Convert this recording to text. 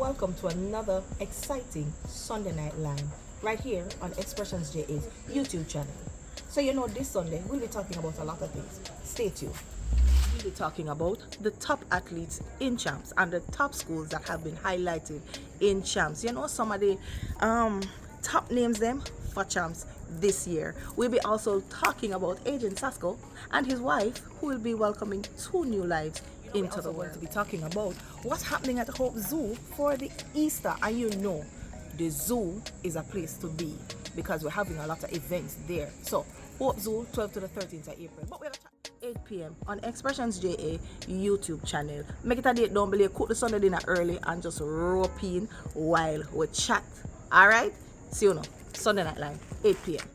welcome to another exciting Sunday Night Line right here on Expressions JA's YouTube channel. So this Sunday we'll be talking about a lot of things. Stay tuned. We'll be talking about the top athletes in champs and the top schools that have been highlighted in champs. Some of the top names them for champs this year. We'll be also talking about Agent Sasko and his wife, who will be welcoming 2 new lives into the world. To be talking about what's happening at Hope Zoo for the Easter, and the zoo is a place to be because we're having a lot of events there. So Hope Zoo 12 to the 13th of April. But we're 8 p.m. on Expressions JA YouTube channel. Make it a date, don't believe, cook the Sunday dinner early and just rope in while we chat. Alright? See you now. Sunday Night Line, 8 p.m.